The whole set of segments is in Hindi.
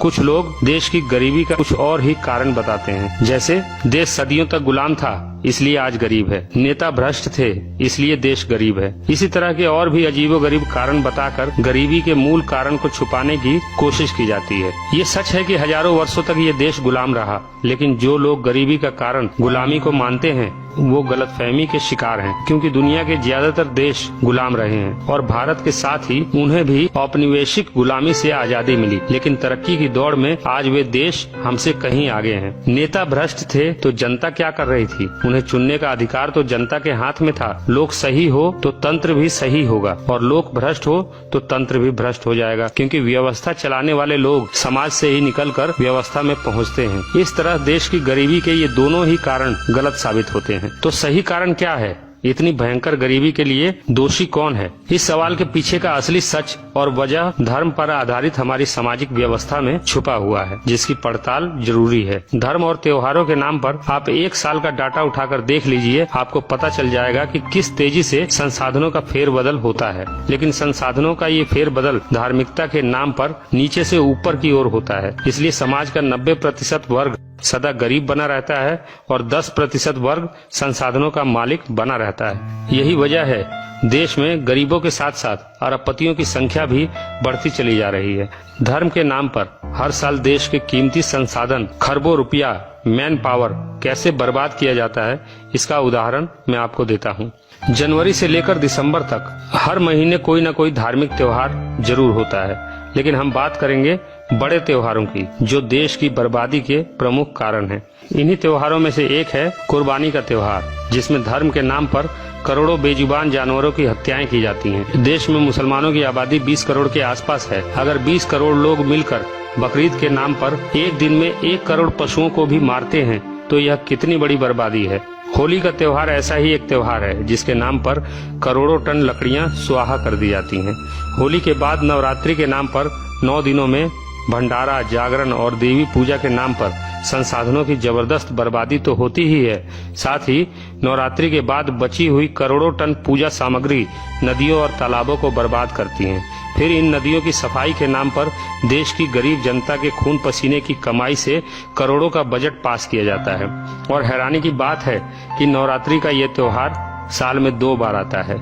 कुछ लोग देश की गरीबी का कुछ और ही कारण बताते हैं, जैसे देश सदियों तक गुलाम था इसलिए आज गरीब है, नेता भ्रष्ट थे इसलिए देश गरीब है। इसी तरह के और भी अजीबोगरीब कारण बताकर गरीबी के मूल कारण को छुपाने की कोशिश की जाती है। ये सच है कि हजारों वर्षों तक ये देश गुलाम रहा, लेकिन जो लोग गरीबी का कारण गुलामी को मानते हैं वो गलतफहमी के शिकार हैं, क्योंकि दुनिया के ज्यादातर देश गुलाम रहे हैं और भारत के साथ ही उन्हें भी औपनिवेशिक गुलामी से आजादी मिली, लेकिन तरक्की की दौड़ में आज वे देश हमसे कहीं आगे हैं। नेता भ्रष्ट थे तो जनता क्या कर रही थी? उन्हें चुनने का अधिकार तो जनता के हाथ में था। लोग सही हो तो तंत्र भी सही होगा और लोग भ्रष्ट हो तो तंत्र भी भ्रष्ट हो जाएगा, क्योंकि व्यवस्था चलाने वाले लोग समाज से ही निकलकर व्यवस्था में पहुंचते हैं। इस तरह देश की गरीबी के ये दोनों ही कारण गलत साबित होते हैं। तो सही कारण क्या है? इतनी भयंकर गरीबी के लिए दोषी कौन है? इस सवाल के पीछे का असली सच और वजह धर्म पर आधारित हमारी सामाजिक व्यवस्था में छुपा हुआ है, जिसकी पड़ताल जरूरी है। धर्म और त्योहारों के नाम पर आप एक साल का डाटा उठाकर देख लीजिए, आपको पता चल जाएगा कि किस तेजी से संसाधनों का फेरबदल होता है। लेकिन संसाधनों का ये फेरबदल धार्मिकता के नाम पर नीचे से ऊपर की ओर होता है। इसलिए समाज का 90% वर्ग सदा गरीब बना रहता है और 10% वर्ग संसाधनों का मालिक बना रहता है। यही वजह है देश में गरीबों के साथ साथ अरबपतियों की संख्या भी बढ़ती चली जा रही है। धर्म के नाम पर हर साल देश के कीमती संसाधन खरबों रुपया, मैन पावर कैसे बर्बाद किया जाता है, इसका उदाहरण मैं आपको देता हूँ। जनवरी से लेकर दिसंबर तक हर महीने कोई न कोई धार्मिक त्योहार जरूर होता है, लेकिन हम बात करेंगे बड़े त्योहारों की, जो देश की बर्बादी के प्रमुख कारण हैं। इन्हीं त्योहारों में से एक है कुर्बानी का त्योहार, जिसमें धर्म के नाम पर करोड़ों बेजुबान जानवरों की हत्याएं की जाती हैं। देश में मुसलमानों की आबादी 20 करोड़ के आसपास है। अगर 20 करोड़ लोग मिलकर बकरीद के नाम पर एक दिन में 1 करोड़ पशुओं को भी मारते हैं तो यह कितनी बड़ी बर्बादी है। होली का त्योहार ऐसा ही एक त्योहार है जिसके नाम पर करोड़ों टन लकड़ियां स्वाहा कर दी जाती हैं। होली के बाद नवरात्रि के नाम पर 9 दिनों में भंडारा, जागरण और देवी पूजा के नाम पर संसाधनों की जबरदस्त बर्बादी तो होती ही है, साथ ही नवरात्रि के बाद बची हुई करोड़ों टन पूजा सामग्री नदियों और तालाबों को बर्बाद करती हैं। फिर इन नदियों की सफाई के नाम पर देश की गरीब जनता के खून पसीने की कमाई से करोड़ों का बजट पास किया जाता है। और हैरानी की बात है कि नवरात्रि का ये त्योहार साल में 2 बार आता है।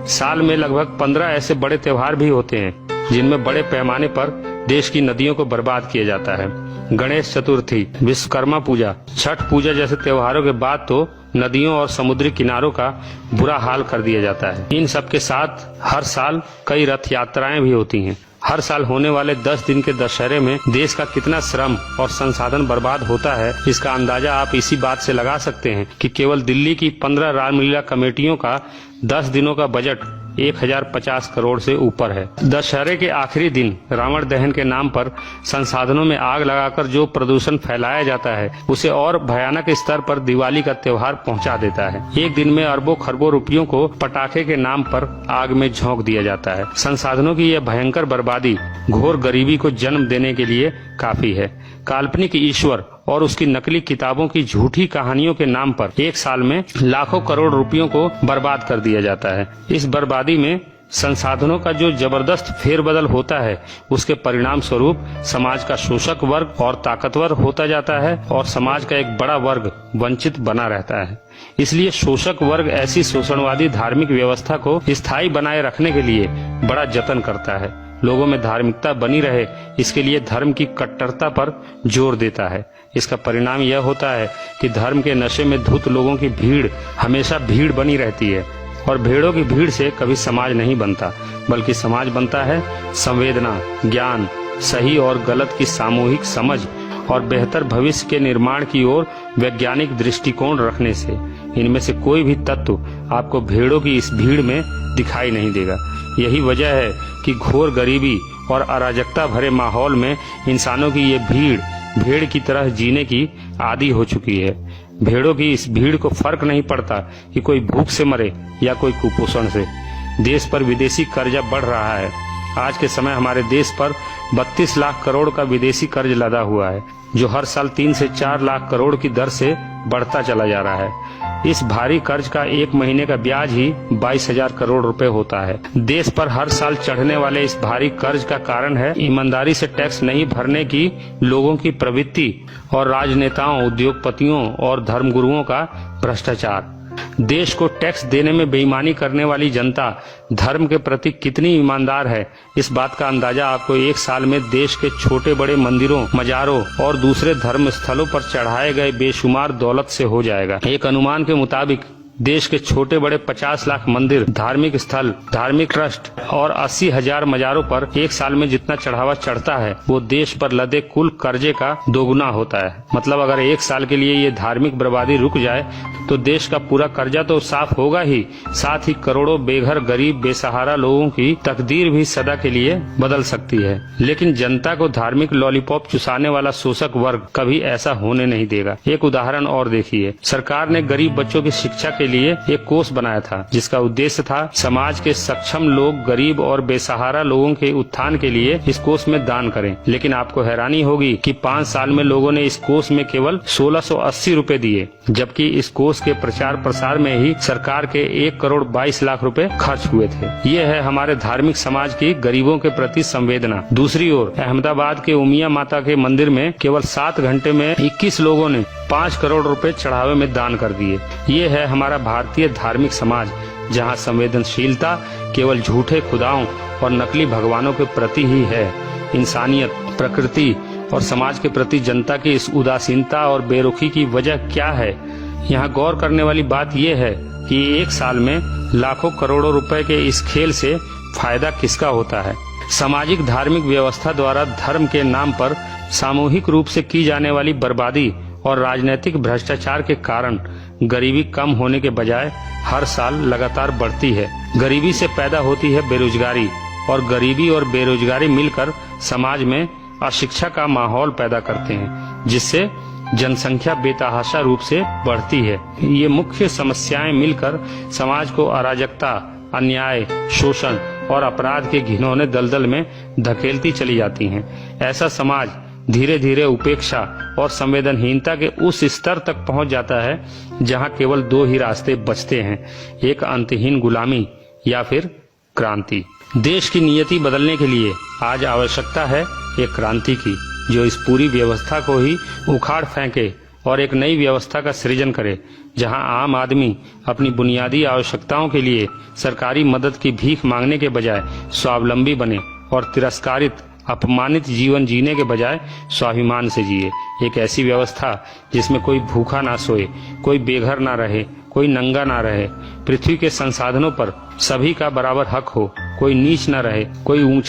साल में लगभग 15 ऐसे बड़े त्योहार भी होते हैं जिनमें बड़े पैमाने पर देश की नदियों को बर्बाद किया जाता है। गणेश चतुर्थी, विश्वकर्मा पूजा, छठ पूजा जैसे त्योहारों के बाद तो नदियों और समुद्री किनारों का बुरा हाल कर दिया जाता है। इन सब के साथ हर साल कई रथ यात्राएं भी होती हैं। हर साल होने वाले 10 दिन के दशहरे में देश का कितना श्रम और संसाधन बर्बाद होता है, इसका अंदाजा आप इसी बात से लगा सकते हैं कि केवल दिल्ली की 15 रामलीला कमेटियों का 10 दिनों का बजट 1050 करोड़ से ऊपर है। दशहरे के आखिरी दिन रावण दहन के नाम पर संसाधनों में आग लगाकर जो प्रदूषण फैलाया जाता है, उसे और भयानक स्तर पर दिवाली का त्योहार पहुंचा देता है। एक दिन में अरबों खरबों रुपयों को पटाखे के नाम पर आग में झोंक दिया जाता है। संसाधनों की यह भयंकर बर्बादी घोर गरीबी को जन्म देने के लिए काफी है। काल्पनिक ईश्वर और उसकी नकली किताबों की झूठी कहानियों के नाम पर एक साल में लाखों करोड़ रुपयों को बर्बाद कर दिया जाता है। इस बर्बादी में संसाधनों का जो जबरदस्त फेरबदल होता है, उसके परिणाम स्वरूप समाज का शोषक वर्ग और ताकतवर होता जाता है और समाज का एक बड़ा वर्ग वंचित बना रहता है। इसलिए शोषक वर्ग ऐसी शोषणवादी धार्मिक व्यवस्था को स्थायी बनाए रखने के लिए बड़ा जतन करता है। लोगों में धार्मिकता बनी रहे, इसके लिए धर्म की कट्टरता पर जोर देता है। इसका परिणाम यह होता है कि धर्म के नशे में धुत लोगों की भीड़ हमेशा भीड़ बनी रहती है और भीड़ों की भीड़ से कभी समाज नहीं बनता, बल्कि समाज बनता है संवेदना, ज्ञान, सही और गलत की सामूहिक समझ और बेहतर भविष्य के निर्माण की ओर वैज्ञानिक दृष्टिकोण रखने से। इनमें से कोई भी तत्व आपको भीड़ों की इस भीड़ में दिखाई नहीं देगा। यही वजह है कि घोर गरीबी और अराजकता भरे माहौल में इंसानों की ये भेड़ की तरह जीने की आदी हो चुकी है। भेड़ों की इस भीड़ को फर्क नहीं पड़ता कि कोई भूख से मरे या कोई कुपोषण से। देश पर विदेशी कर्जा बढ़ रहा है। आज के समय हमारे देश पर 32 लाख करोड़ का विदेशी कर्ज लदा हुआ है, जो हर साल 3 से 4 लाख करोड़ की दर से बढ़ता चला जा रहा है। इस भारी कर्ज का एक महीने का ब्याज ही 22,000 करोड़ रुपए होता है। देश पर हर साल चढ़ने वाले इस भारी कर्ज का कारण है ईमानदारी से टैक्स नहीं भरने की लोगों की प्रवृत्ति और राजनेताओं, उद्योगपतियों और धर्मगुरुओं का भ्रष्टाचार। देश को टैक्स देने में बेईमानी करने वाली जनता धर्म के प्रति कितनी ईमानदार है, इस बात का अंदाजा आपको एक साल में देश के छोटे बड़े मंदिरों, मजारों और दूसरे धर्म स्थलों पर चढ़ाए गए बेशुमार दौलत से हो जाएगा। एक अनुमान के मुताबिक देश के छोटे बड़े 50 लाख मंदिर, धार्मिक स्थल, धार्मिक ट्रस्ट और 80,000 मजारों पर एक साल में जितना चढ़ावा चढ़ता है वो देश पर लदे कुल कर्जे का दोगुना होता है। मतलब अगर एक साल के लिए ये धार्मिक बर्बादी रुक जाए तो देश का पूरा कर्जा तो साफ होगा ही, साथ ही करोड़ों बेघर, गरीब, बेसहारा लोगों की तकदीर भी सदा के लिए बदल सकती है। लेकिन जनता को धार्मिक लॉलीपॉप चुसाने वाला शोषक वर्ग कभी ऐसा होने नहीं देगा। एक उदाहरण और देखिए, सरकार ने गरीब बच्चों की शिक्षा के लिए एक कोष बनाया था जिसका उद्देश्य था समाज के सक्षम लोग गरीब और बेसहारा लोगों के उत्थान के लिए इस कोष में दान करें। लेकिन आपको हैरानी होगी कि 5 साल में लोगों ने इस कोष में केवल 1680 रुपए दिए, जबकि इस कोष के प्रचार प्रसार में ही सरकार के 1 करोड़ 22 लाख रुपए खर्च हुए थे। ये है हमारे धार्मिक समाज की गरीबों के प्रति संवेदना। दूसरी ओर अहमदाबाद के उमिया माता के मंदिर में केवल 7 घंटे में 21 लोगों ने 5 करोड़ रुपए चढ़ावे में दान कर दिए। ये है हमारा भारतीय धार्मिक समाज, जहाँ संवेदनशीलता केवल झूठे खुदाओं और नकली भगवानों के प्रति ही है। इंसानियत, प्रकृति और समाज के प्रति जनता की इस उदासीनता और बेरुखी की वजह क्या है? यहाँ गौर करने वाली बात यह है कि एक साल में लाखों करोड़ों रुपए के इस खेल से फायदा किसका होता है? सामाजिक धार्मिक व्यवस्था द्वारा धर्म के नाम पर सामूहिक रूप से की जाने वाली बर्बादी और राजनीतिक भ्रष्टाचार के कारण गरीबी कम होने के बजाय हर साल लगातार बढ़ती है। गरीबी से पैदा होती है बेरोजगारी और गरीबी और बेरोजगारी मिलकर समाज में अशिक्षा का माहौल पैदा करते हैं, जिससे जनसंख्या बेतहाशा रूप से बढ़ती है। ये मुख्य समस्याएं मिलकर समाज को अराजकता, अन्याय, शोषण और अपराध के घिनौने दलदल में धकेलती चली जाती हैं। ऐसा समाज धीरे धीरे उपेक्षा और संवेदनहीनता के उस स्तर तक पहुंच जाता है जहां केवल 2 ही रास्ते बचते हैं, एक अंतहीन गुलामी या फिर क्रांति। देश की नियति बदलने के लिए आज आवश्यकता है एक क्रांति की, जो इस पूरी व्यवस्था को ही उखाड़ फेंके और एक नई व्यवस्था का सृजन करे, जहां आम आदमी अपनी बुनियादी आवश्यकताओं के लिए सरकारी मदद की भीख मांगने के बजाय स्वावलंबी बने और तिरस्कारित, अपमानित जीवन जीने के बजाय स्वाभिमान से जिए। एक ऐसी व्यवस्था जिसमें कोई भूखा ना सोए, कोई बेघर ना रहे, कोई नंगा ना रहे, पृथ्वी के संसाधनों पर सभी का बराबर हक हो, कोई नीच ना रहे, कोई ऊंचा